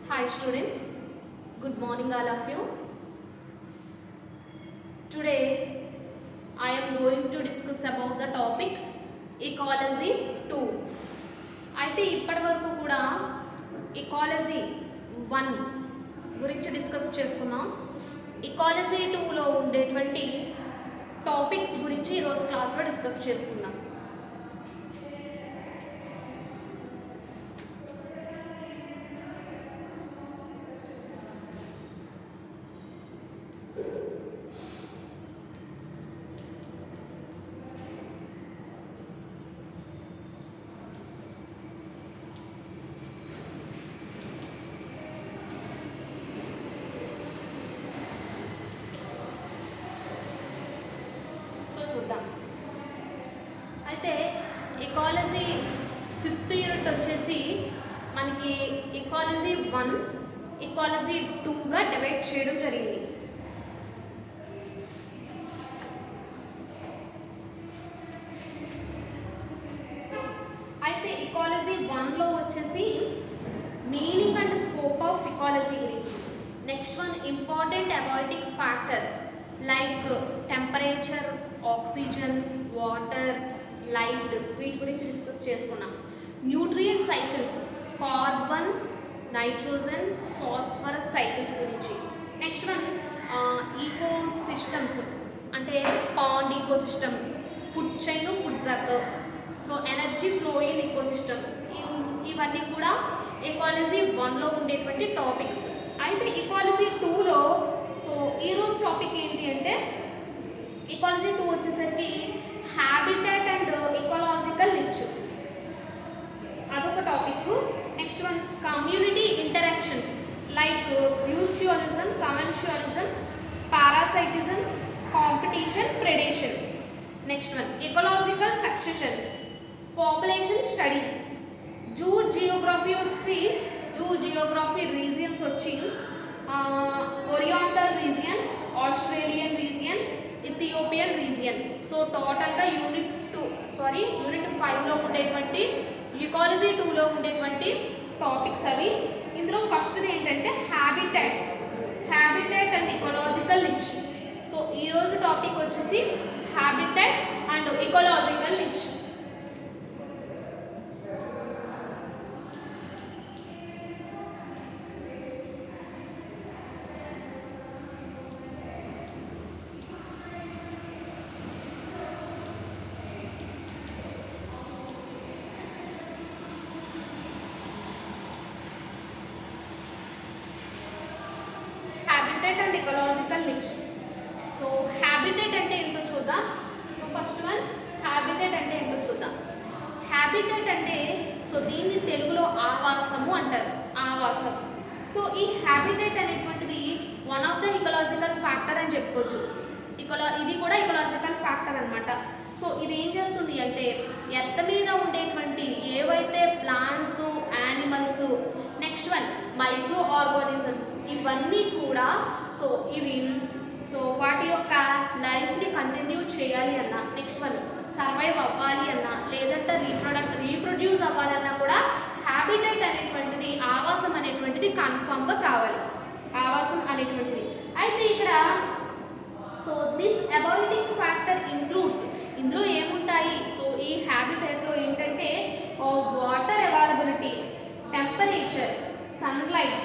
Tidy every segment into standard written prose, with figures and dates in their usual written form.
Hi students, good morning all of you. Today I am going to discuss about the topic ecology 2. అయితే ఇప్పటి వరకు కూడా ecology 1 గురించి discuss చేసుకున్నాం. Ecology 2లో ఉండేటువంటి టాపిక్స్ గురించి ఈరోజు క్లాస్లో డిస్కస్ చేసుకుందాం. అయితే ఇకాలజీ 5th యూనిట్ వచ్చేసి మనకి ఇకాలజీ 1, ఇకాలజీ 2గా డివైడ్ చేయడం జరిగింది. అయితే ఇకాలజీ 1లో వచ్చేసి meaning and scope of ecology గురించి, next one important abiotic factors like temperature, oxygen, water, light, వీటి గురించి డిస్కస్ చేసుకున్నాం. Nutrient cycles, carbon, nitrogen, phosphorus cycles గురించి. నెక్స్ట్ వన్ ఈకో సిస్టమ్స్ అంటే pond ecosystem, food chain, food web, so energy flow in ecosystem, ఇవన్నీ కూడా ecology 1లో ఉండేటువంటి topics. అయితే ecology 2లో సో ఈరోజు టాపిక్ ఏంటి అంటే ఇకాలజీ 2 వచ్చేసరికి హ్యాబిటాట్ అండ్ ఇకాలజికల్ నిచ్, అదొక topic. Next one community interactions like mutualism, commensalism, parasitism, competition, predation. Next one ecological succession, population studies. Zoogeography వచ్చి జూ జియోగ్రఫీ రీజియన్స్ వచ్చి oriental region, Australian region, Ethiopian region. So టోటల్గా unit 5లో ఉండేటువంటి ecology 2లో ఉండేటువంటి topics అవి. ఇందులో ఫస్ట్ది ఏంటంటే habitat and ecological niche. So ఈరోజు టాపిక్ వచ్చేసి habitat and ecological niche. And ecological niche. So habitat అంటే ఏంటో చూద్దాం. సో ఫస్ట్ వన్ హ్యాబిటేట్ అంటే ఏంటో చూద్దాం. హ్యాబిటేట్ అంటే సో దీన్ని తెలుగులో ఆవాసము అంటారు, ఆవాసం. సో ఈ హ్యాబిటేట్ అనేటువంటిది వన్ ఆఫ్ ద ఇకాలజికల్ ఫ్యాక్టర్ అని చెప్పుకోవచ్చు. ఇది కూడా ఇకాలజికల్ ఫ్యాక్టర్ అనమాట. సో ఇది ఏం చేస్తుంది అంటే ఎర్త్ మీద ఉండేటువంటి ఏవైతే plants, animals, next one micro organisms, ఇవన్నీ కూడా సో వాటి యొక్క లైఫ్ని కంటిన్యూ చేయాలి అన్నా, నెక్స్ట్ వన్ సర్వైవ్ అవ్వాలి అన్నా, లేదంటే రీప్రొడ్యూస్ అవ్వాలన్నా కూడా హ్యాబిటేట్ అనేటువంటిది, ఆవాసం అనేటువంటిది కన్ఫర్మ్గా కావాలి, ఆవాసం అనేటువంటిది. అయితే ఇక్కడ so this abiotic factor includes, ఇందులో ఏముంటాయి? సో ఈ హ్యాబిటేట్లో ఏంటంటే water availability, temperature, sunlight,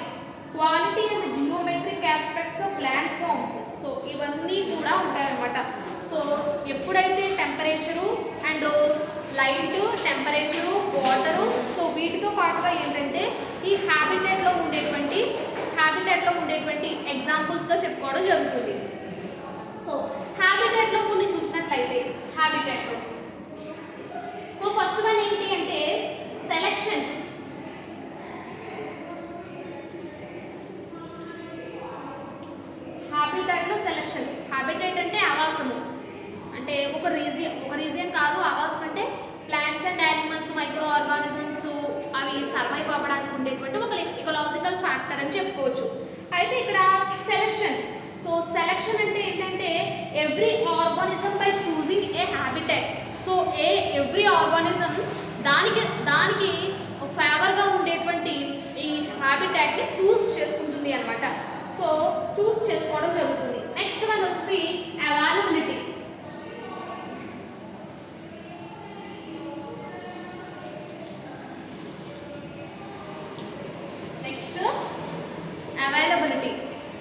quality and geometric aspects of landforms. So ఇవన్నీ కూడా ఉంటాయన్నమాట. సో ఎప్పుడైతే temperature and light, temperature, water, so వీటితో పాటుగా ఏంటంటే ఈ హ్యాబిటేట్లో ఉండేటువంటి ఎగ్జాంపుల్స్తో చెప్పుకోవడం జరుగుతుంది. సో హ్యాబిటేట్లో కొన్ని చూసినట్లయితే హ్యాబిటేట్లో సో ఫస్ట్ వన్ ఏంటి అంటే సెలెక్షన్. హ్యాబిటాట్లో సెలెక్షన్, హ్యాబిటేట్ అంటే ఆవాసము, అంటే ఒక రీజియన్ కాదు. ఆవాసం అంటే plants and animals, micro organisms, అవి సర్వైవ్ అవ్వడానికి ఉండేటువంటి ఒక ఇకలాజికల్ ఫ్యాక్టర్ అని చెప్పుకోవచ్చు. అయితే ఇక్కడ సెలెక్షన్, సో సెలెక్షన్ అంటే ఏంటంటే every organism by choosing A habitat. So every organism దానికి ఫేవర్గా ఉండేటువంటి ఈ హ్యాబిటాట్ని చూస్ సో చూస్ చేసుకోవడం జరుగుతుంది. నెక్స్ట్ వన్ వచ్చి అవైలబిలిటీ. Next availability.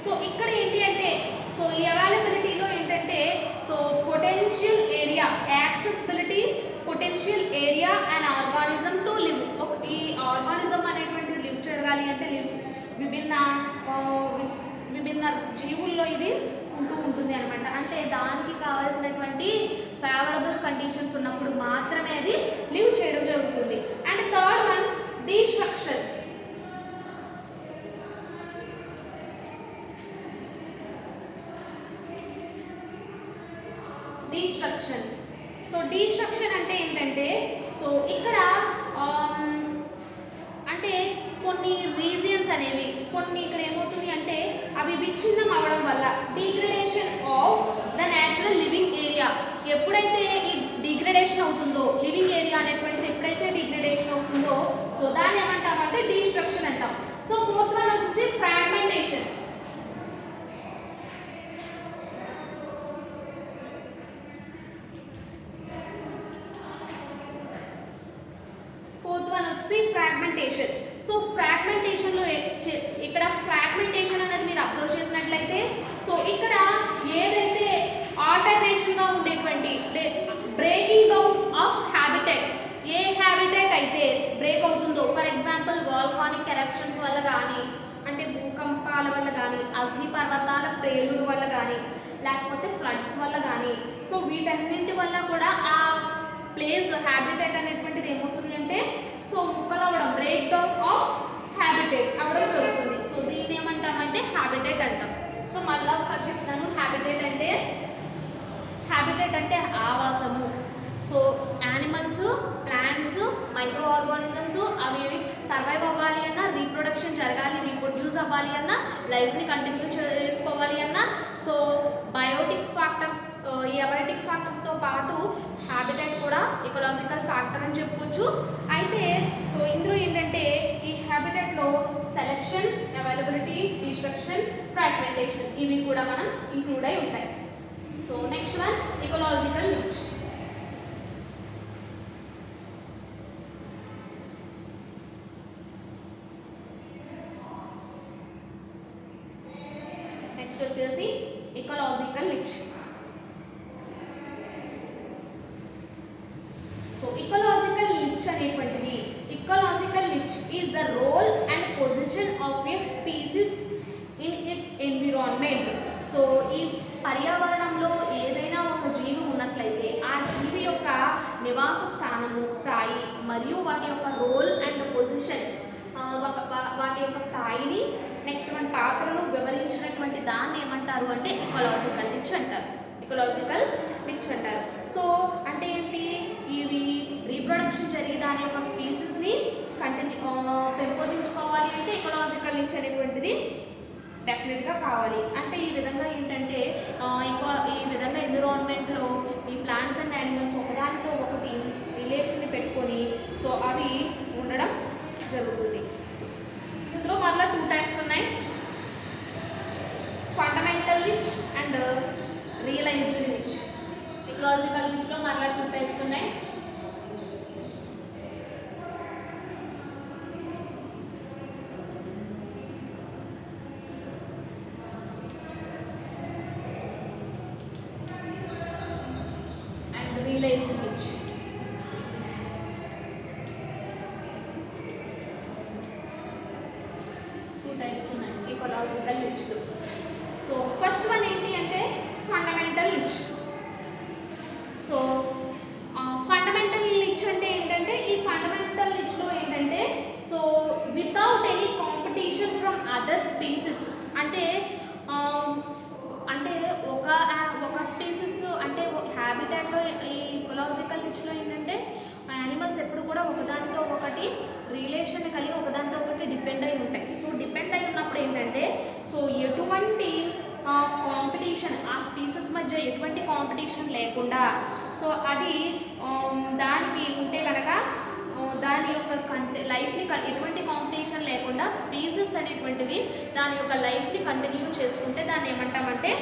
సో ఇక్కడ ఏంటి అంటే సో ఈ అవైలబిలిటీలో ఏంటంటే so potential area, accessibility, potential area and organism to live. ఈ ఆర్గానిజం అనేటువంటిది లివ్ జరగాలి అంటే విభిన్న జీవుల్లో ఇది ఉంటుంది అనమాట. అంటే దానికి కావాల్సినటువంటి ఫేవరబుల్ కండిషన్స్ ఉన్నప్పుడు మాత్రమే అది లివ్ చేయడం జరుగుతుంది. And third one destruction. Destruction. So destruction అంటే ఏంటంటే సో ఇక్కడ అంటే కొన్ని రీజియన్స్ అనేవి ఇక్కడ ఏమవుతుంది అంటే అవి విచ్ఛిన్నం అవ్వడం వల్ల degradation of the natural living area. ఎప్పుడైతే ఈ డిగ్రేడేషన్ అవుతుందో, లివింగ్ ఏరియా అనేటువంటిది ఎప్పుడైతే డిగ్రేడేషన్ అవుతుందో సో దాన్ని ఏమంటామంటే డిస్ట్రక్షన్ అంటాం. సో ఫోర్త్ వన్ వచ్చేసి ఫ్రాగ్మెంటేషన్. ఫోర్త్ వన్ వచ్చి ఫ్రాగ్మెంటేషన్. సో ఫ్రాగ్మెంటేషన్లో ఇక్కడ ఫ్రాగ్మెంటేషన్ అనేది మీరు అబ్జర్వ్ చేసినట్లయితే సో ఇక్కడ ఏదైతే ఆల్టర్నేషన్గా ఉండేటువంటి breaking down of habitat, A habitat అయితే బ్రేక్ అవుతుందో, ఫర్ ఎగ్జాంపుల్ వాల్కానిక్ ఎరప్షన్స్ వల్ల కానీ, అంటే భూకంపాల వల్ల కానీ, అగ్నిపర్వతాల ప్రేలుడు వల్ల కానీ, లేకపోతే ఫ్లడ్స్ వల్ల కానీ, సో వీటన్నింటి వల్ల కూడా ఆ ప్లేస్ హ్యాబిటెట్ అనేటువంటిది ఏమవుతుంది అంటే సో ముక్కలు అవ్వడం, బ్రేక్ డౌన్ ఆఫ్ హ్యాబిటెట్ అవ్వడం జరుగుతుంది. సో దీన్ని ఏమంటామంటే హ్యాబిటెట్ అంటాం. సో మళ్ళీ ఒకసారి చెప్తాను, హ్యాబిటెట్ అంటే ఆవాసము. So animals, plants, micro organisms అవి సర్వైవ్ అవ్వాలి అన్నా, రీప్రొడక్షన్ జరగాలి, రీప్రొడ్యూస్ అవ్వాలి అన్నా, లైఫ్ని కంటిన్యూ చేసుకోవాలి అన్నా సో బయోటిక్ ఫ్యాక్టర్స్, ఈ అబయోటిక్ ఫ్యాక్టర్స్తో పాటు హ్యాబిటెట్ కూడా ఎకలాజికల్ ఫ్యాక్టర్ అని చెప్పుకోవచ్చు. అయితే సో ఇందులో ఏంటంటే ఈ హ్యాబిటెట్లో సెలెక్షన్, అవైలబిలిటీ, డిస్ట్రక్షన్, ఫ్రాగ్మెంటేషన్ ఇవి కూడా మనం ఇంక్లూడ్ అయి ఉంటాయి. So next one ecological niche. Next వచ్చేసి ecological niche. So ecological niche అనేటువంటిది, ecological niche is the role and position of a species in its environment. So ఈ పర్యావరణంలో ఏదైనా ఒక జీవి ఉన్నట్లయితే ఆ జీవి యొక్క నివాస స్థానము, స్థాయి మరియు వాటి యొక్క రోల్ అండ్ పొజిషన్, వాటి యొక్క స్థాయిని, నెక్స్ట్ మన పాత్రను వివరించినటువంటి దాన్ని ఏమంటారు అంటే ఇకలాజికల్ నిచ్ అంటారు. ఇకలాజికల్ నిచ్ అంటారు. సో అంటే ఏంటి, ఇవి రీప్రొడక్షన్ జరిగి దాని యొక్క స్పీసీస్ని పెంపొందించుకోవాలి అంటే ఇకలాజికల్ నిచ్ అనేటువంటిది డెఫినెట్గా కావాలి. అంటే ఈ విధంగా ఏంటంటే ఈ విధంగా ఎన్విరాన్మెంట్లో ఈ ప్లాంట్స్ అండ్ యానిమల్స్ ఒకదానితో ఒకటి రిలేషన్ని పెట్టుకొని సో అవి ఉండడం జరుగుతుంది. ఇందులో మళ్ళీ 2 టైప్స్ ఉన్నాయి, fundamental niche and realized niche. Ecological నిచ్లో మళ్ళీ 2 టైప్స్ ఉన్నాయి. Realized niche. టైప్స్ ఉన్నాయి ఎకలాజికల్ నిచ్లో. సో ఫస్ట్ వన్ ఏంటి అంటే fundamental niche. So fundamental niche అంటే ఏంటంటే ఈ ఫండమెంటల్ నిచ్లో ఏంటంటే so without any competition from other species, అంటే అంటే ఒక స్పీసెస్ అంటే హ్యాబిటాట్లో ఈ ఎకలాజికల్ నిచ్లో ఏంటంటే యానిమల్స్ ఎప్పుడు కూడా ఒకదానితో ఒకటి రిలేషన్ కలిగి ఒకదానితో ఒకటి డిపెండ్ అయి ఉంటాయి. సో డిపెండ్ అయి ఉన్నప్పుడు ఏంటంటే సో ఎటువంటి కాంపిటీషన్, ఆ స్పీసెస్ మధ్య ఎటువంటి కాంపిటీషన్ లేకుండా సో అది దానికి ఉంటే కనుక దాని యొక్క లైఫ్ని ఎటువంటి కాంపిటీషన్ లేకుండా స్పీసీస్ అనేటువంటివి దాని యొక్క లైఫ్ని కంటిన్యూ చేసుకుంటే దాన్ని ఏమంటామంటే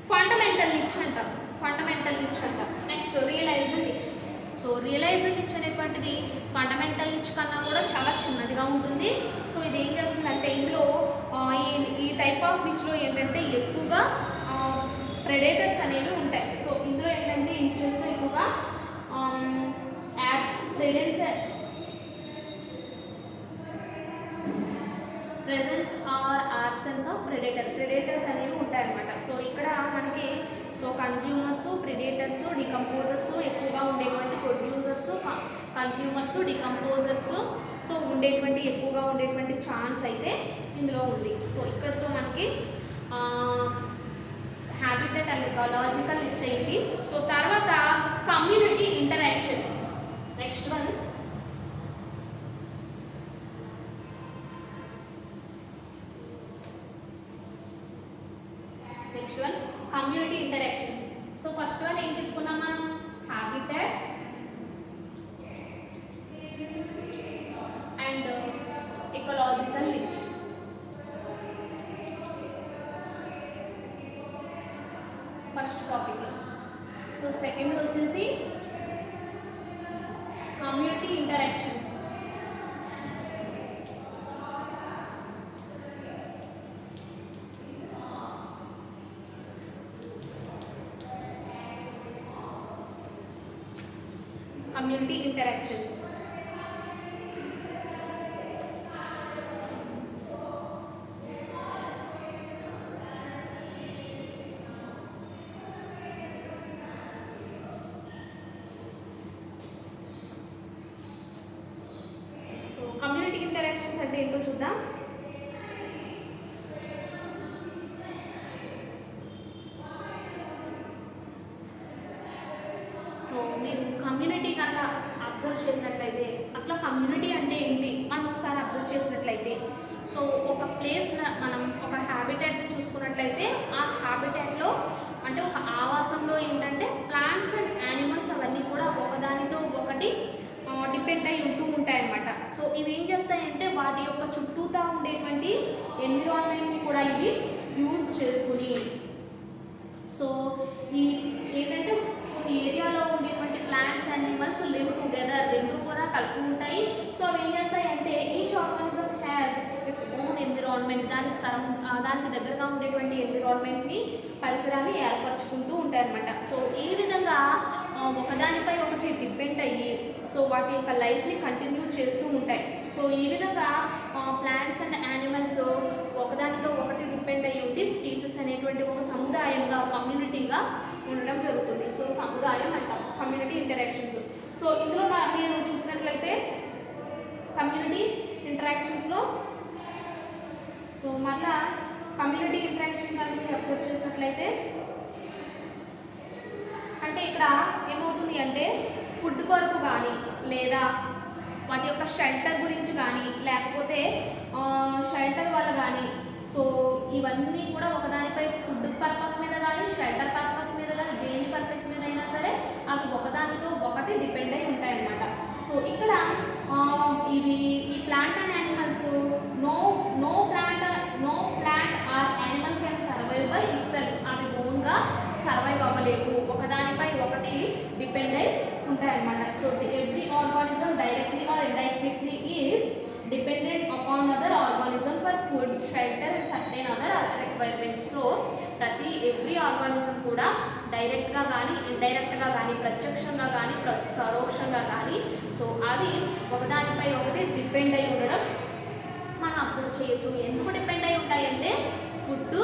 ఫండమెంటల్ నిచ్ అంటాం. ఫండమెంటల్ నిచ్ అంటాం. Next realised niche. So realised niche అనేటువంటిది ఫండమెంటల్ నిచ్ కన్నా కూడా చాలా చిన్నదిగా ఉంటుంది. సో ఇది ఏం చేస్తుందంటే ఇందులో ఈ టైప్ ఆఫ్ నిచ్లో ఏంటంటే ఎక్కువగా ప్రెడేటర్స్ అనేవి ఉంటాయి. సో ఇందులో ఏంటంటే ఈ నిచెస్లో ఎక్కువగా presence or absence of predators అనేవి ఉంటాయన్నమాట. సో ఇక్కడ మనకి సో కన్జ్యూమర్స్, ప్రెడేటర్స్, డికంపోజర్స్ ఎక్కువగా ఉండేటువంటి ప్రొడ్యూసర్స్, కన్జ్యూమర్స్, డికంపోజర్స్ సో ఎక్కువగా ఉండేటువంటి ఛాన్స్ అయితే ఇందులో ఉంది. సో ఇక్కడతో మనకి హ్యాబిటేట్ అండ్ ఎకాలజికల్ ఇచ్చేయండి. సో తర్వాత community interactions. Next one community interactions. So first one ఏం చెప్పుకున్నాం మనం? Habitat and ecological niche. First టాపిక్లో. సో సెకండ్ వచ్చేసి community interactions. Community interactions. So community interactions అంటే ఏంటో చూద్దాం. సో మీరు కమ్యూనిటీ కనుక అబ్జర్వ్ చేసినట్లయితే అసలు కమ్యూనిటీ అంటే ఏంటి మనం ఒకసారి అబ్జర్వ్ చేసినట్లయితే సో ఒక ప్లేస్ మనం ఒక హ్యాబిటేట్ని చూసుకున్నట్లయితే ఆ హ్యాబిటేట్లో అంటే ఒక ఆవాసంలో ఏంటంటే ప్లాంట్స్ అండ్ యానిమల్స్ అవన్నీ కూడా ఒకదానితో ఒకటి డిపెండ్ అయి ఉంటూ ఉంటాయన్నమాట. సో ఇవి ఏం చేస్తాయంటే వాటి యొక్క చుట్టూతా ఉండేటువంటి ఎన్విరాన్మెంట్ని కూడా ఇవి యూజ్ చేసుకుని సో ఈ ఏంటంటే ఒక ఏరియాలో ఉండేటువంటి ప్లాంట్స్ యానిమల్స్ లివ్ టుగెదర్, రెండు కూడా కలిసి ఉంటాయి. సో అవి ఏం చేస్తాయి అంటే each organism has its own environment, దానికి దగ్గరగా ఉండేటువంటి ఎన్విరాన్మెంట్ని పరిసరాన్ని ఏర్పరచుకుంటూ ఉంటాయి అన్నమాట. సో ఈ విధంగా ఒకదానిపై ఒకటి డిపెండ్ అయ్యి సో వాటి యొక్క లైఫ్ని కంటిన్యూ చేస్తూ ఉంటాయి. సో ఈ విధంగా ప్లాంట్స్ అండ్ యానిమల్స్ ఒకదానితో ఒకటి డిపెండ్ అయ్యి ఉండి స్పీసెస్ అనేటువంటి ఒక సముదాయంగా కమ్యూనిటీగా ఉండడం జరుగుతుంది. సో సముదాయం అంటాం కమ్యూనిటీ ఇంటరాక్షన్స్. సో ఇందులో మీరు చూసినట్లయితే కమ్యూనిటీ ఇంటరాక్షన్స్లో సో మళ్ళా కమ్యూనిటీ ఇంటరాక్షన్ కనుక మీరు అబ్జర్వ్ చేసినట్లయితే అంటే ఇక్కడ ఏమవుతుంది అంటే ఫుడ్ కొరకు కానీ లేదా వాటి యొక్క షెల్టర్ గురించి కానీ లేకపోతే షెల్టర్ వల్ల కానీ సో ఇవన్నీ కూడా ఒకదానిపై ఫుడ్ పర్పస్ మీద కానీ షెల్టర్ పర్పస్ మీద కానీ దేని పర్పస్ మీద అయినా సరే అవి ఒకదానితో ఒకటి డిపెండ్ అయి ఉంటాయన్నమాట. సో ఇక్కడ ఈ plant and animals no plant or animal can survive by itself. అవి ఓన్గా సర్వైవ్ అవ్వలేవు, ఒకదానిపై ఒకటి డిపెండ్ అయి ఉంటాయన్నమాట. So every organism directly or indirectly is dependent upon other organism for food, shelter and certain other requirements. So every organism కూడా డైరెక్ట్గా కానీ ఇండైరెక్ట్గా కానీ ప్రత్యక్షంగా కానీ పరోక్షంగా కానీ సో అది ఒకదానిపై ఒకటి డిపెండ్ అయి ఉండడం మనం అబ్జర్వ్ చేయొచ్చు. ఎందుకు డిపెండ్ అయి ఉంటాయంటే food,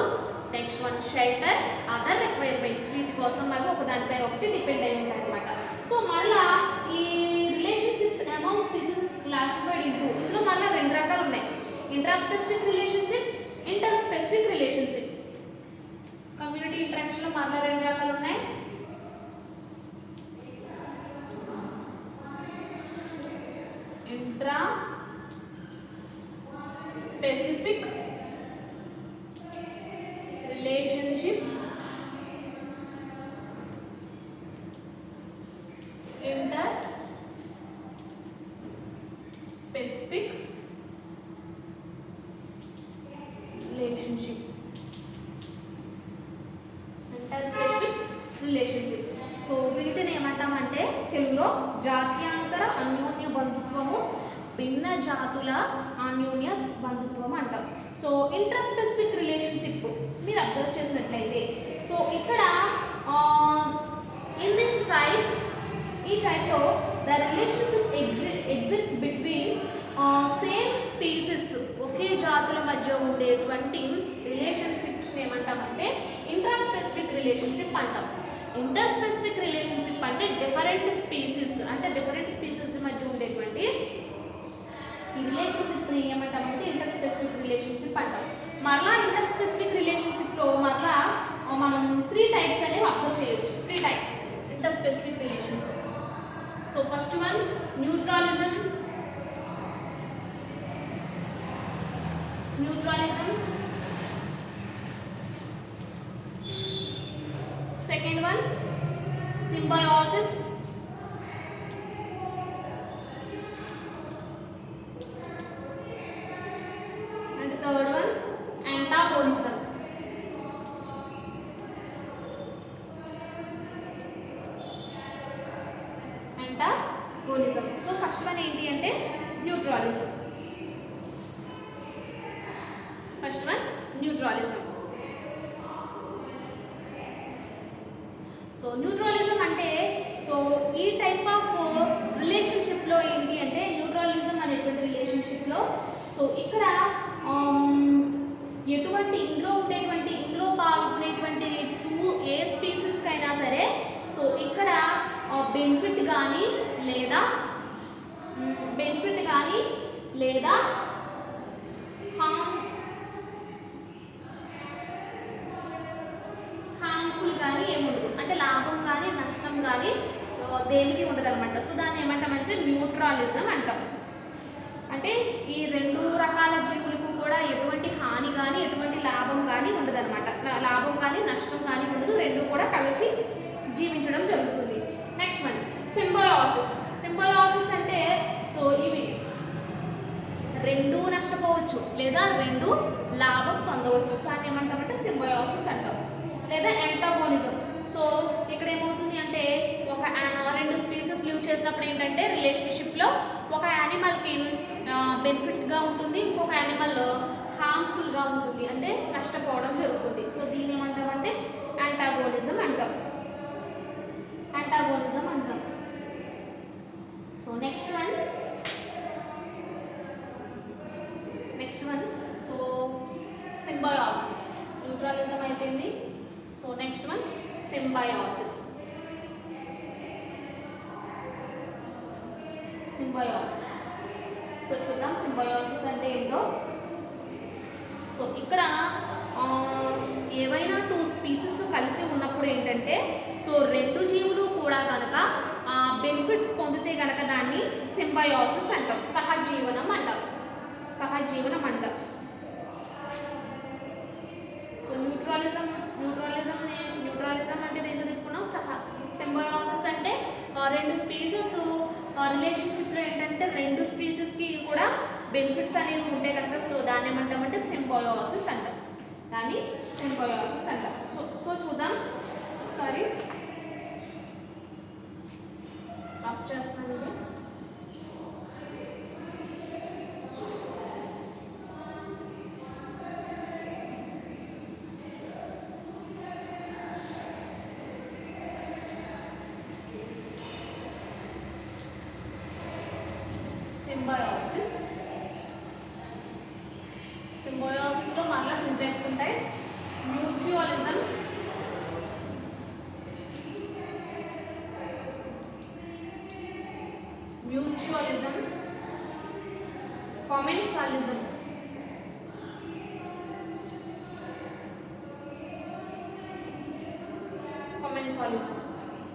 next one shelter, other requirements, వీటి కోసం అవి ఒకదానిపై ఒకటి డిపెండ్ అయి ఉంటాయి అనమాట. సో మళ్ళీ ఈ relationships amount species classified into ఇందులో మళ్ళీ రెండు రకాలు ఉన్నాయి. Intraspecific relationship, inter specific relationship. Community ఇంటరాక్షన్లో మళ్ళీ రెండు రకాలు ఉన్నాయి. Intra specific relationship, inter specific relationship. Inter specific relationship. So వీటిని ఏమంటామంటే తెలుగులో జాత్యాంతర అన్యోన్య బంధుత్వము, భిన్న జాతుల అన్యోన్య బంధుత్వం అంటాం. సో ఇంటర్ స్పెసిఫిక్ రిలేషన్షిప్ మీరు అబ్జర్వ్ చేసినట్లయితే, సో ఇక్కడ ఇన్ దిస్ టైప్, ఈ టైప్లో the relationship exists between same species, ఒకే జాతుల మధ్య ఉండేటువంటి రిలేషన్షిప్స్ ఏమంటామంటే ఇంటర్ స్పెసిఫిక్ రిలేషన్షిప్ అంటాం. ఇంటర్ స్పెసిఫిక్ రిలేషన్షిప్ అంటే డిఫరెంట్ స్పీసెస్, అంటే డిఫరెంట్ స్పీసెస్ మధ్య ఉండేటువంటి ఈ రిలేషన్షిప్ని ఏమంటామంటే ఇంటర్ స్పెసిఫిక్ రిలేషన్షిప్ అంటాం. మరలా ఇంటర్ స్పెసిఫిక్ రిలేషన్షిప్లో మరలా మనం 3 టైప్స్ అనేవి అబ్జర్వ్ చేయొచ్చు. 3 types inter specific relationship. So first one neutralism. Second one, symbiosis. And third one, antagonism. So first one ఏంటి అంటే neutralism. First one neutralism. So neutralism అంటే, సో ఈ టైప్ ఆఫ్ రిలేషన్షిప్లో ఏంటి అంటే న్యూట్రలిజం అనేటువంటి రిలేషన్షిప్లో, సో ఇక్కడ ఎటువంటి ఇందులో పాల్గొనేటువంటి ఏ స్పీసెస్కి అయినా సరే, సో ఇక్కడ బెనిఫిట్ కానీ లేదా హార్మ్ఫుల్ కానీ ఏముండదు, అంటే లాభం కానీ నష్టం కానీ దేనికి ఉండదు అనమాట. సో దాన్ని ఏమంటామంటే న్యూట్రలిజం అంటాం. అంటే ఈ 2 రకాల జీవులకు కూడా ఎటువంటి హాని కానీ ఎటువంటి లాభం కానీ ఉండదు అనమాట. లాభం కానీ నష్టం కానీ ఉండదు, 2 కూడా కలిసి జీవించడం జరుగుతుంది. Next one symbiosis. సింబయోసిస్ అంటే సో ఇవి 2 నష్టపోవచ్చు లేదా 2 లాభం పొందవచ్చు. సో దాన్ని ఏమంటామంటే సింబయోసిస్ అంటాం. లేదా యాంటాగోనిజం. సో ఇక్కడ ఏమవుతుంది అంటే ఒక 2 స్పీసెస్ లివ్ చేసినప్పుడు ఏంటంటే రిలేషన్షిప్లో ఒక యానిమల్కి బెనిఫిట్గా ఉంటుంది, ఇంకొక యానిమల్ హార్మ్ఫుల్గా ఉంటుంది, అంటే నష్టపోవడం జరుగుతుంది. సో దీన్ని ఏమంటామంటే యాంటాగోనిజం అంటాం. So next one so symbiosis. Neutralism అయిపోయింది. So next one symbiosis. So చూద్దాం సింబయోసిస్ అంటే ఏంటో. సో ఇక్కడ ఏవైనా 2 స్పీసెస్ కలిసి ఉన్నప్పుడు ఏంటంటే, సో 2 జీవులు కూడా కనుక బెనిఫిట్స్ పొందితే కనుక దాన్ని సింబయోసిస్ అంటాం, సహజీవనం అంటాం. సో న్యూట్రలిజం అంటే ఏంటో చెప్పుకున్నాం. సింబయోసిస్ అంటే 2 స్పీసెస్ రిలేషన్షిప్లో ఏంటంటే 2 స్పీసెస్కి కూడా బెనిఫిట్స్ అనేవి ఉంటే కనుక సో దాన్ని ఏమంటామంటే సింబయోసిస్ అంటాం. సో చూద్దాం ఒకసారి. ఆఫ్ చేస్తున్నాను. సింబయోసిస్లో మరలా 2 టైప్స్ ఉంటాయి. Mutualism, commensalism.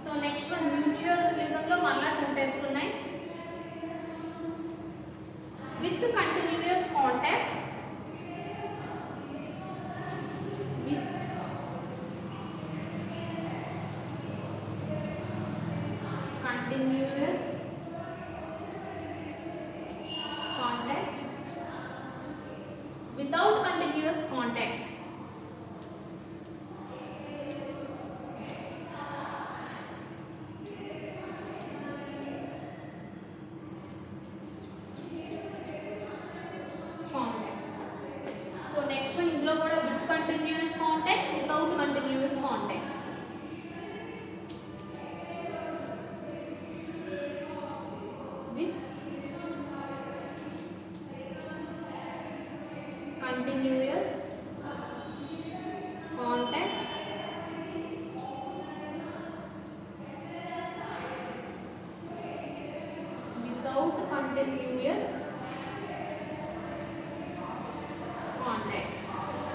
So next one మ్యూచువలిజంలో మరలా 2 టైప్స్ ఉన్నాయి. With continuous contact, without continuous contact. So next one ఇందులో కూడా with continuous contact, without continuous contact. With continuous contact, without continuous contact.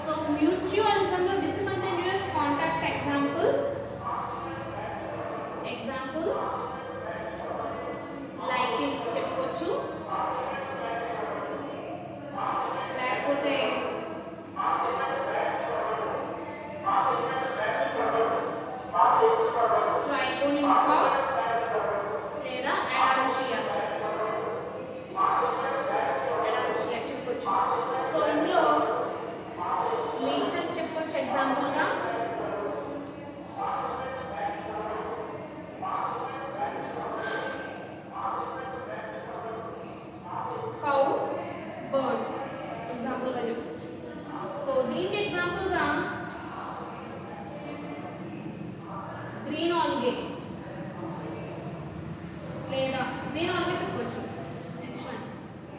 So మ్యూచువలిజంలో with continuous contact example lichens చెప్పుకోవచ్చు, లేకపోతే ట్రైకోనింఫా లేదా అడాన్షియా చెప్పొచ్చు. సో ఇందులో లీచెస్ చెప్పొచ్చు ఎగ్జాంపుల్గా. కౌ, బర్డ్స్ ఎగ్జాంపుల్గా చెప్పొచ్చు. సో దీనికి ఎగ్జాంపుల్గా గ్రీన్ ఆల్గే లేదా గ్రీన్ ఆల్గే చెప్పొచ్చు. నెక్స్ట్ వన్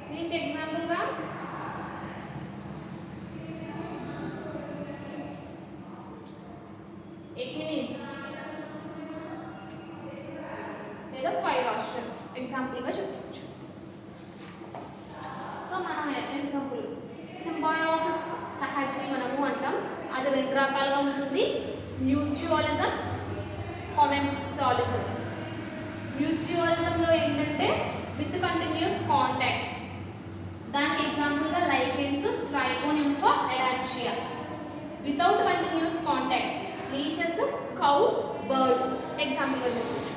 దీనికి ఎగ్జాంపుల్గా ఎకినీస్ లేదా ఫైర్ ఆస్టర్ ఎగ్జాంపుల్గా చెప్పవచ్చు. సో మనం ఎగ్జాంపుల్ సింబయోసిస్ సహజీవనము అంటాం. అది రెండు రకాలుగా ఉంటుంది, మ్యూచువలిజం, కామెన్సాలిజం. మ్యూచువలిజంలో ఏంటంటే విత్ కంటిన్యూస్ కాంటాక్ట్, దానికి ఎగ్జాంపుల్గా లైకెన్స్, ట్రైకోనింఫా, ఎడాన్షియా. Without continuous contact leeches, cow, birds ఎగ్జాంపుల్గా చెప్పవచ్చు.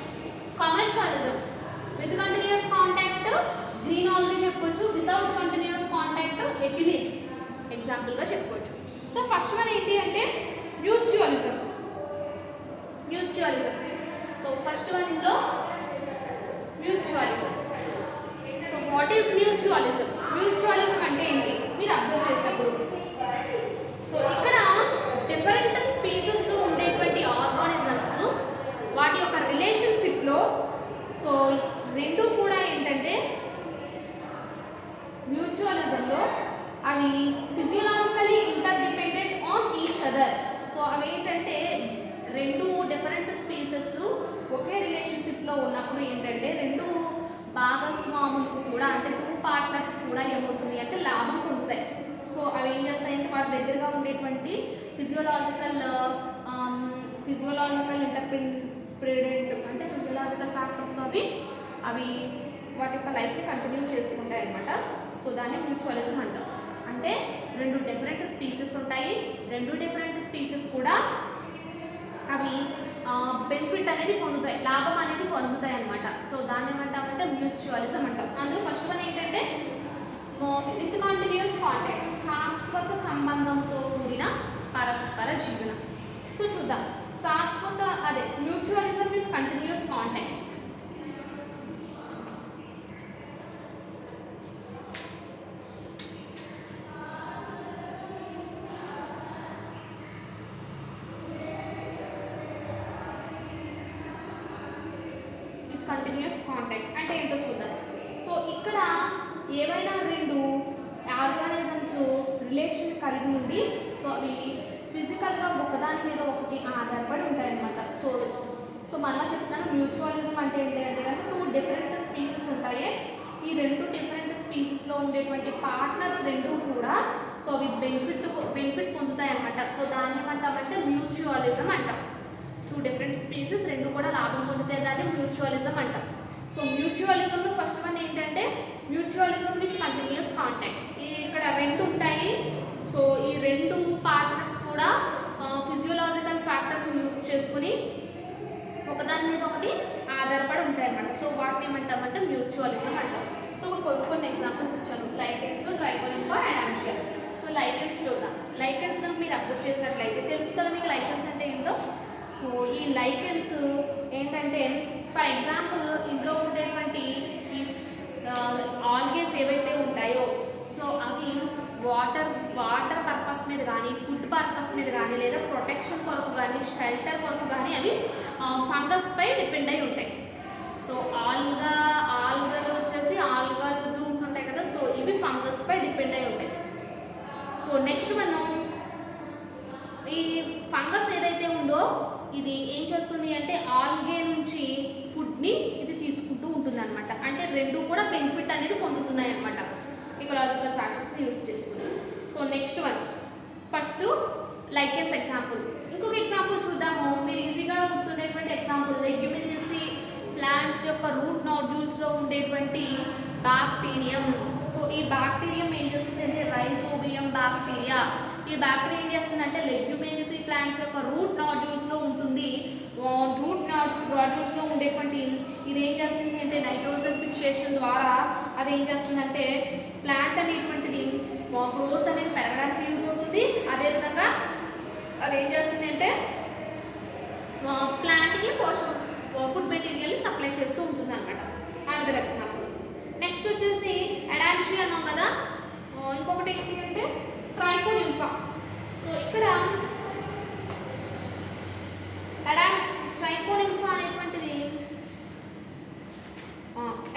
Commensalism with continuous contact green algae చెప్పొచ్చు, వితౌట్ కంటిన్యూస్ కాంటాక్ట్ ఎకిలిస్ ఎగ్జాంపుల్గా చెప్పుకోవచ్చు. సో ఫస్ట్ వన్ ఏంటి అంటే మ్యూచువలిజం. సో ఫస్ట్ వన్ ఇందులో mutualism. So what is mutualism? Mutualism అంటే ఏంటి మీరు అబ్జర్వ్ చేసినప్పుడు, సో ఇక్కడ డిఫరెంట్ స్పీసెస్లో ఉండేటువంటి ఆర్గానిజమ్స్ వాటి యొక్క రిలేషన్షిప్లో, సో రెండు కూడా ఏంటంటే మ్యూచువలిజంలో అవి physiologically interdependent on each other. So అవి ఏంటంటే రెండు డిఫరెంట్ స్పీసెస్ ఒకే రిలేషన్షిప్లో ఉన్నప్పుడు ఏంటంటే రెండు భాగస్వాములు కూడా అంటే టూ పార్ట్నర్స్ కూడా ఏమవుతుంది అంటే లాభం పొందుతాయి. సో అవి ఏం చేస్తాయంటే వాటి దగ్గరగా ఉండేటువంటి ఫిజియోలాజికల్ ఇంటర్ప్రెడెంట్ అంటే ఫిజియోలాజికల్ ఫ్యాక్టర్స్తో అవి వాటి యొక్క లైఫ్ని కంటిన్యూ చేసుకుంటాయి అన్నమాట. సో దాన్ని మ్యూచువలిజం అంటాం. అంటే రెండు డిఫరెంట్ స్పీసెస్ ఉంటాయి, రెండు డిఫరెంట్ స్పీసెస్ కూడా అవి బెనిఫిట్ అనేది పొందుతాయి, లాభం అనేది పొందుతాయి అన్నమాట. సో దాన్ని ఏమంటామంటే మ్యూచువలిజం అంటాం. అందులో ఫస్ట్ వన్ ఏంటంటే విత్ కంటిన్యూస్ కాంటాక్ట్, శాశ్వత సంబంధంతో కూడిన పరస్పర జీవనం. సో చూద్దాం mutualism with continuous contact. Continuous contact అంటే ఏంటో చూద్దాం. సో ఇక్కడ ఏవైనా రెండు ఆర్గానిజమ్స్ రిలేషన్ కలిగి ఉండి సో అవి ఫిజికల్గా ఒకదాని మీద ఒకటి ఆధారపడి ఉంటాయి అన్నమాట. సో మళ్ళీ చెప్తున్నాను, మ్యూచువలిజం అంటే ఏంటి అంటే కనుక టూ డిఫరెంట్ స్పీసెస్ ఉంటాయి. ఈ రెండు డిఫరెంట్ స్పీసెస్లో ఉండేటువంటి పార్ట్నర్స్ రెండు కూడా సో అవి బెనిఫిట్ పొందుతాయి అన్నమాట. సో దాన్ని ఏమంటామంటే మ్యూచువలిజం అంటాం. టూ డిఫరెంట్ స్పీసెస్ రెండు కూడా లాభం పొందితే దాన్ని మ్యూచువలిజం అంటాం. సో మ్యూచువలిజంలో ఫస్ట్ వన్ ఏంటంటే మ్యూచువలిజం విత్ కంటిన్యూస్ కాంటాక్ట్. ఇక్కడ రెండు ఉంటాయి. సో ఈ రెండు పార్ట్నర్స్ కూడా ఫిజియోలాజికల్ ఫ్యాక్టర్ని యూజ్ చేసుకుని ఒకదాని మీద ఒకటి ఆధారపడి ఉంటాయి అన్నమాట. సో వాటిని ఏమంటామంటే మ్యూచువలిజం అంటాం. సో కొన్ని ఎగ్జాంపుల్స్ ఇచ్చాను, lichens, Trichonympha, ఎడాన్షియా. So lichens lichens చూద్దాం. లైకెన్స్ కనుక మీరు అబ్జర్వ్ చేసినట్లయితే తెలుసు కదా మీకు లైకెన్స్ అంటే ఏంటో. సో ఈ లైకెన్స్ ఏంటంటే ఫర్ ఎగ్జాంపుల్ ఇందులో ఉండేటువంటి ఈ ఆల్గేస్ ఏవైతే ఉంటాయో సో అవి వాటర్ పర్పస్ మీద కానీ ఫుడ్ పర్పస్ మీద కానీ లేదా ప్రొటెక్షన్ కొరకు కానీ షెల్టర్ కొరకు కానీ అవి ఫంగస్ పై డిపెండ్ అయి ఉంటాయి. సో ఆల్గలు వచ్చేసి ఆల్గల్ బ్లూమ్స్ ఉంటాయి కదా, సో ఇవి ఫంగస్ పై డిపెండ్ అయి ఉంటాయి. సో నెక్స్ట్ మనం ఈ ఫంగస్ ఏదైతే ఉందో ఇది ఏం చేస్తుంది అంటే ఆల్గే నుంచి ఫుడ్ని ఇది తీసుకుంటూ ఉంటుంది అనమాట. అంటే రెండు కూడా బెనిఫిట్ అనేది పొందుతున్నాయి అనమాట ఇకలాజికల్ ఫ్యాక్టర్స్ని యూస్ చేసుకుని. So next one first lichens example. ఇంకొక ఎగ్జాంపుల్ చూద్దాము. మీరు ఈజీగా గుర్తుండేటువంటి ఎగ్జాంపుల్ లెగ్యుమినేసి ప్లాంట్స్ యొక్క రూట్ నాడ్యూల్స్లో ఉండేటువంటి బ్యాక్టీరియం. సో ఈ బ్యాక్టీరియం ఏం చేస్తుంది అంటే రైజోబియం బ్యాక్టీరియా. ఈ బ్యాక్టీరియా ఏం చేస్తుందంటే లెగ్యుమినేసి ప్లాంట్స్ యొక్క రూట్ నాడ్యూల్స్లో ఉంటుంది. రూట్ నాడ్యూల్స్లో ఉండేటువంటి ఇది ఏం చేస్తుంది అంటే నైట్రోజన్ ఫిక్సేషన్ ద్వారా అది ఏం చేస్తుందంటే ప్లాంట్ అనేటువంటిది గ్రోత్ అనేది పెరగడానికి యూజ్ అవుతుంది. అదేవిధంగా అది ఏం చేస్తుంది అంటే ప్లాంట్కి ఫుడ్ మెటీరియల్ సప్లై చేస్తూ ఉంటుంది అనమాట. Another example. నెక్స్ట్ వచ్చేసి అడాన్షియా అన్నాం కదా. ఇంకొకటి ఏంటి అంటే ట్రైకోనింఫా. సో ఇక్కడ ట్రైకోనింఫా అనేటువంటిది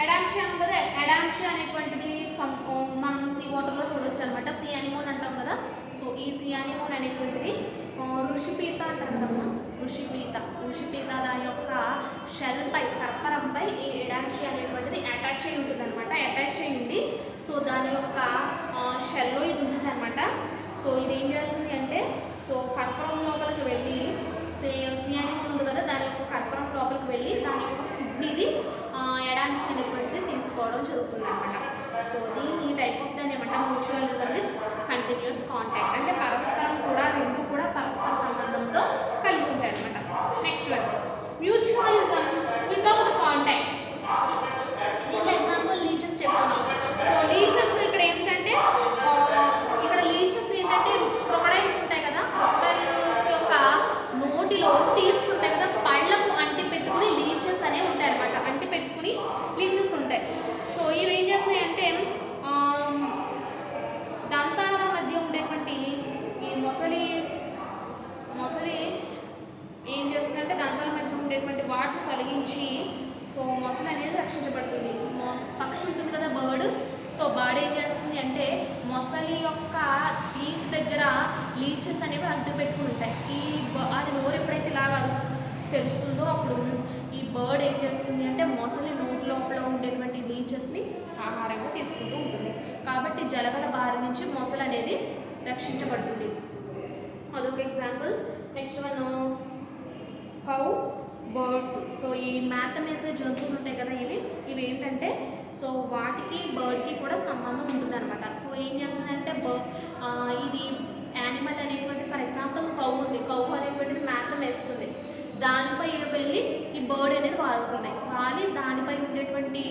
అడాన్షియా అన్నాం కదా. అడాన్షియా అనేటువంటిది మనం సీ వాటర్లో చూడొచ్చు అనమాట. సీ అనిమోన్ అంటాం కదా. సో ఈ సీ అనిమోన్ అనేటువంటిది ఋషిపీత అంటారు కదమ్మా. ఋషిపీత దాని యొక్క షెల్ పై కర్పరంపై ఈ ఎడాన్షియా అనేటువంటిది అటాచ్ అయి ఉంటుంది అనమాట. అటాచ్ అయి ఉండి సో దాని యొక్క షెల్లో ఇది ఉంటుంది అనమాట. సో ఇది ఏం చేస్తుంది అంటే సో కర్పరం లోపలికి వెళ్ళి సియానిమోన్ ఉంది కదా దాని యొక్క కర్పరం లోపలికి వెళ్ళి దాని యొక్క ఫుడ్ని ఇది ఎడాన్షియా అనేటువంటిది తీసుకోవడం జరుగుతుంది అనమాట. సో దీని టైప్ ఆఫ్ దాన్ని ఏమంటాం మ్యూచువలిజం విత్ కంటిన్యూస్ కాంటాక్ట్. అంటే పరస్పరం కూడా రెండు కూడా పరస్పర సంబంధంతో కలిగి ఉంటాయి అనమాట. Next one mutualism without contact. దీని ఎగ్జాంపుల్ లీచెస్ చెప్పుకున్నాం. సో లీచెస్ ఇక్కడ ఏంటంటే ఇక్కడ లీచెస్ ఏంటంటే క్రొకడైల్స్ ఉంటాయి కదా. క్రొకడైల్స్ యొక్క నోటిలో టీత్స్ ఉంటాయి కదా, పళ్ళకు అంటి పెట్టుకుని లీచెస్ అనేవి ఉంటాయి అనమాట. అంటి పెట్టుకుని లీచెస్ ఉంటాయి. సో ఇవి ఏం చేస్తాయి అంటే దంతాల మధ్య ఉండేటువంటి ఈ మొసలి ఏం చేస్తుందంటే దంతాల మధ్య ఉండేటువంటి వాటిని తొలగించి సో మొసలి అనేది రక్షించబడుతుంది. పక్షి ఉంటుంది కదా బర్డ్. సో బర్డ్ ఏం చేస్తుంది అంటే మొసలి యొక్క టీత్ దగ్గర లీచెస్ అనేవి అడ్డు పెట్టుకుని ఉంటాయి. అది నోరు ఎప్పుడైతే ఇలాగా తెరుస్తుందో అప్పుడు ఈ బర్డ్ ఏం చేస్తుంది అంటే మొసలి నోటి లోపల ఉండేటువంటి లీచెస్ని ఆహారంగా తీసుకుంటూ ఉంటుంది. కాబట్టి జలగల బారి నుంచి మొసలి అనేది రక్షించబడుతుంది. అదొక example. Next one cow birds. So ఈ మేత మేసే జంతువులు ఉంటాయి కదా ఇవి ఏంటంటే సో వాటికి బర్డ్కి కూడా సంబంధం ఉంటుంది అనమాట. సో ఏం చేస్తుందంటే ఇది యానిమల్ అనేటువంటి ఫర్ ఎగ్జాంపుల్ కౌ ఉంది. కౌ అనేటువంటిది మేత మేస్తుంది. దానిపై వెళ్ళి ఈ బర్డ్ అనేది వాడుతుంది. కానీ దానిపై ఉండేటువంటి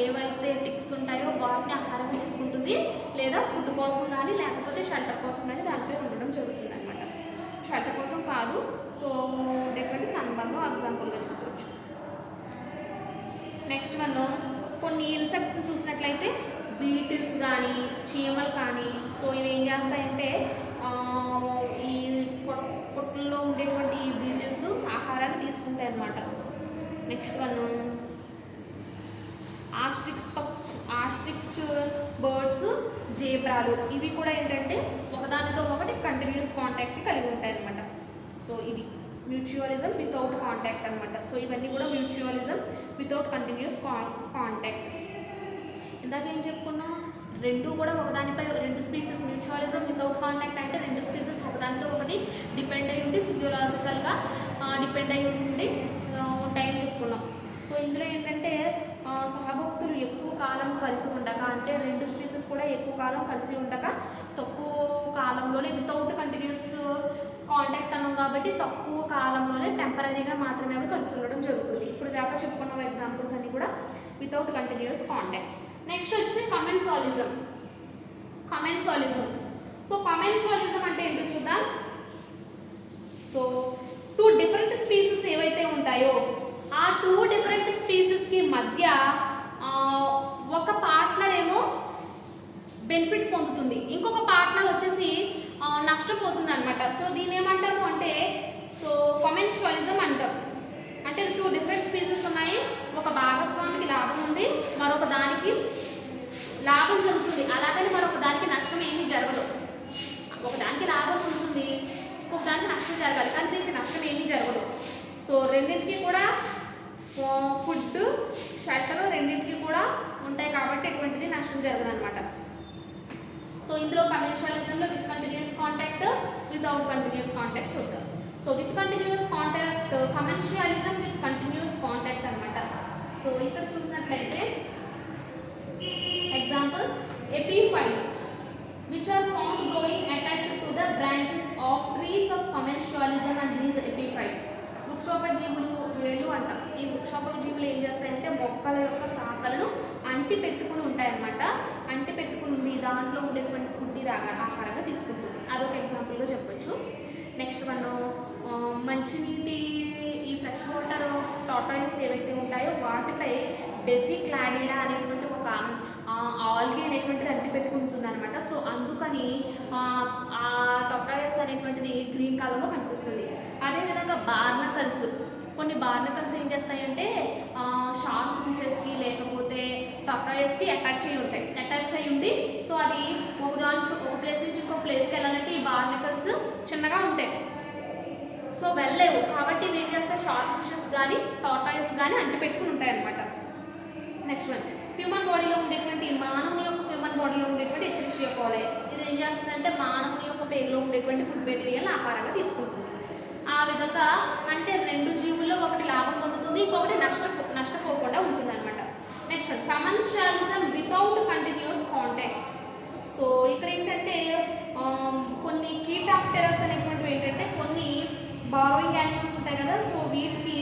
ఏవైతే టిక్స్ ఉంటాయో వాటిని ఆహారంగా తీసుకుంటుంది. లేదా ఫుడ్ కోసం కానీ లేకపోతే షెల్టర్ కోసం కానీ దానిపై ఉండడం జరుగుతుంది అనమాట. షెల్టర్ కోసం కాదు. సో ఉండేటువంటి సంబంధం ఎగ్జాంపుల్గా చెప్పవచ్చు. నెక్స్ట్ మనం కొన్ని ఇన్సెక్ట్స్ని చూసినట్లయితే బీటిల్స్ కానీ చీమలు కానీ సో ఇవి ఏం చేస్తాయంటే ఈ పొట్టల్లో ఉండేటువంటి ఈ బీటిల్స్ ఆహారాన్ని తీసుకుంటాయి అన్నమాట. నెక్స్ట్ వన్ ఆస్ట్రిచ్ బర్డ్స్, జేబ్రాలు. ఇవి కూడా ఏంటంటే ఒకదానితో ఒకటి కంటిన్యూస్ కాంటాక్ట్ కలిగి ఉంటాయి అన్నమాట. సో ఇది మ్యూచువలిజం వితౌట్ కాంటాక్ట్ అనమాట. సో ఇవన్నీ కూడా మ్యూచువలిజం వితౌట్ కంటిన్యూస్ కాంటాక్ట్. ఇందాక ఏం చెప్పుకున్నా రెండు కూడా ఒకదానిపై రెండు స్పీసెస్ మ్యూచువలిజం వితౌట్ కాంటాక్ట్ అంటే రెండు స్పీసెస్ ఒకదానితో ఒకటి డిపెండ్ అయి ఉండి ఫిజియోలాజికల్గా డిపెండ్ అయి ఉండి ఉంటాయని చెప్పుకున్నాం. సో ఇందులో ఏంటంటే సహభక్తులు ఎక్కువ కాలం కలిసి ఉండక అంటే రెండు స్పీసెస్ కూడా ఎక్కువ కాలం కలిసి ఉండక తక్కువ కాలంలోనే వితౌట్ కంటిన్యూస్ కాంటాక్ట్ అన్నాం కాబట్టి తక్కువ కాలంలోనే టెంపరీగా మాత్రమే అవి కలిసి ఉండడం జరుగుతుంది. ఇప్పుడు దాకా చెప్పుకున్న ఎగ్జాంపుల్స్ అన్నీ కూడా వితౌట్ కంటిన్యూస్ కాంటాక్ట్. నెక్స్ట్ వచ్చి కమెంసాలిజం. సో కమెన్షువలిజం అంటే ఏంటో చూద్దాం. సో 2 డిఫరెంట్ స్పీసీస్ ఏవైతే ఉంటాయో ఆ 2 డిఫరెంట్ స్పీసీస్కి మధ్య ఒక పార్ట్నర్ ఏమో బెనిఫిట్ పొందుతుంది, ఇంకొక పార్ట్నర్ వచ్చేసి నష్టపోతుంది అనమాట. సో దీని ఏమంటాము అంటే సో కమెన్షువలిజం అంటాం. అంటే 2 డిఫరెంట్ స్పీసెస్ ఉన్నాయి, ఒక భాగస్వామికి లాభం ఉంది, మరొక దానికి లాభం జరుగుతుంది, అలాగని మరొక దానికి నష్టం ఏమీ జరగదు. ఒక దానికి లాభం ఉంటుంది, ఒక దానికి నష్టం జరగాలి, కానీ దీనికి నష్టం ఏమీ జరగదు. సో రెండింటికి కూడా ఫుడ్ షెల్టర్ రెండింటికి కూడా ఉంటాయి కాబట్టి ఎటువంటిది నష్టం జరగదు అనమాట. సో ఇందులో కమెన్షువలిజంలో with continuous contact, without continuous contact చూద్దాం. So with continuous contact, commensalism with continuous contact అనమాట. సో ఇక్కడ చూసినట్లయితే example epiphytes which are found growing attached to the branches of trees of commensalism and these epiphytes. వృక్షోపజీవులు వేళ్ళు అంటాం. ఈ వృక్షోపజీవులు ఏం చేస్తాయంటే మొక్కల యొక్క శాఖలను అంటి పెట్టుకుని ఉంటాయన్నమాట. అంటి పెట్టుకుని ఉండి దాంట్లో ఉండేటువంటి ఫుడ్ ఆహారంగా తీసుకుంటుంది. అదొక ఎగ్జాంపుల్గా చెప్పొచ్చు. నెక్స్ట్ మనం మంచినీటి ఈ ఫ్రెష్ వాటర్ టాటాయిస్ ఏవైతే ఉంటాయో వాటిపై బెసిక్లాడిడా అనేటువంటి ఒక ఆల్గే అనేటువంటిది అంటి పెట్టుకుంటుంది అనమాట. సో అందుకని ఆ టాటాయిస్ అనేటువంటిది గ్రీన్ కలర్లో కనిపిస్తుంది. అదేవిధంగా బార్నకల్స్, కొన్ని బార్నకల్స్ ఏం చేస్తాయంటే షార్క్ ఫిషెస్కి లేకపోతే టాటాయిస్కి అటాచ్ అయ్యి ఉండి సో అది ఒక ప్లేస్ నుంచి ఇంకో ప్లేస్కి వెళ్ళాలంటే ఈ బార్నకల్స్ చిన్నగా ఉంటాయి, సో వెళ్ళలేవు. కాబట్టి ఇవి ఏం చేస్తాయి, షార్క్ ఫిషెస్ కానీ టాటాయిస్ కానీ అంటి పెట్టుకుని ఉంటాయి అనమాట. నెక్స్ట్ వన్ హ్యూమన్ బాడీలో ఉండేటువంటి మానవుని యొక్క హ్యూమన్ బాడీలో ఉండేటువంటి ఎచ్చెరిషియా కోలై, ఇది ఏం చేస్తుందంటే మానవుని యొక్క పేగులో ఉండేటువంటి ఫుడ్ మెటీరియల్ ఆహారంగా తీసుకుంటుంది. ఆ విధంగా అంటే 2 జీవుల్లో ఒకటి లాభం పొందుతుంది, ఇంకొకటి నష్టపోకుండా ఉంటుంది అనమాట. Next one commensalism without continuous contact. So ఇక్కడ ఏంటంటే కొన్ని కీటాప్టెరస్ అనేటువంటివి ఏంటంటే కొన్ని బారోయింగ్ యానిమల్స్ ఉంటాయి కదా, సో వీటికి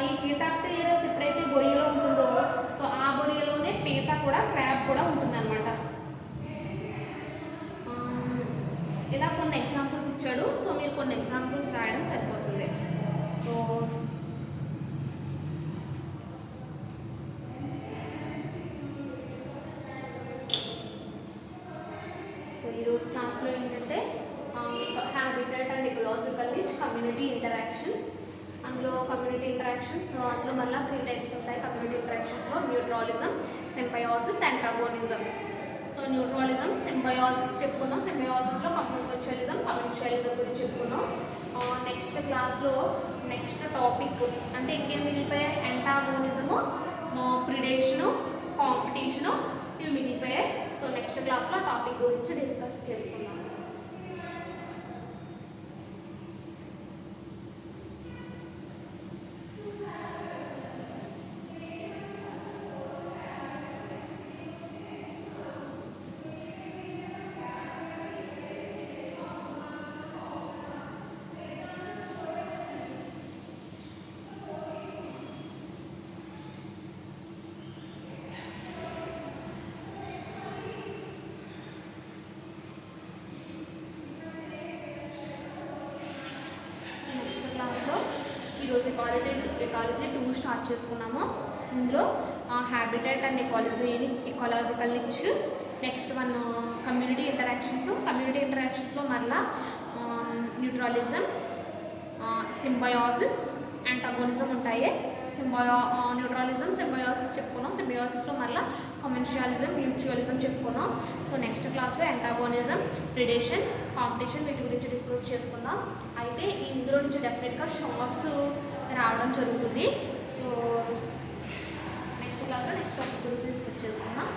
ఈ కీటాప్టెరస్ ఎప్పుడైతే బొరియలో ఉంటుందో సో ఆ బొరియలోనే పీత కూడా క్రాబ్ కూడా ఉంటుందన్నమాట. ఇలా కొన్ని ఎగ్జాంపుల్స్ ఇచ్చాడు, సో మీరు కొన్ని ఎగ్జాంపుల్స్ రాయడం సరిపోతుంది. సో ఈరోజు క్లాస్లో ఏంటంటే habitat and ecological niche, community interactions. అందులో కమ్యూనిటీ ఇంటరాక్షన్స్ అందులో మళ్ళీ 3 టైప్స్ ఉంటాయి. కమ్యూనిటీ ఇంటరాక్షన్స్లో neutralism, symbiosis, antagonism. So neutralism, symbiosis చెప్పుకున్నాం. సింబయోసిస్లో కమ్యూనిషియలిజం గురించి చెప్పుకున్నాం. నెక్స్ట్ క్లాస్లో నెక్స్ట్ టాపిక్ అంటే ఇంకేం మిగిలిపోయాయి, యాంటాగోనిజము, ప్రిడేషను, కాంపిటీషను, ఇవి మిగిలిపోయాయి. సో నెక్స్ట్ క్లాస్లో టాపిక్ గురించి డిస్కస్ చేసుకున్నాం. ఈరోజు ఎకాలజీ 2 స్టార్ట్ చేసుకున్నాము. ఇందులో habitat and ecological niche, next one community ఇంటరాక్షన్స్లో మరలా న్యూట్రలిజం, సింబయోసిస్, యాంటాగోనిజం ఉంటాయి. న్యూట్రలిజం, సింబయోసిస్ చెప్పుకున్నాం. సింబయోసిస్లో మరలా కమెన్షియలిజం, మ్యూచువలిజం చెప్పుకున్నాం. సో నెక్స్ట్ క్లాస్లో యాంటాగోనిజం, ప్రిడేషన్, కాంపిటీషన్ వీటి గురించి డిస్కస్ చేసుకుందాం. అయితే ఇందులో నుంచి డెఫినెట్గా షార్ట్స్ రావడం జరుగుతుంది. సో నెక్స్ట్ క్లాస్లో నెక్స్ట్ టాపిక్ గురించి డిస్కస్ చేసుకుందాం.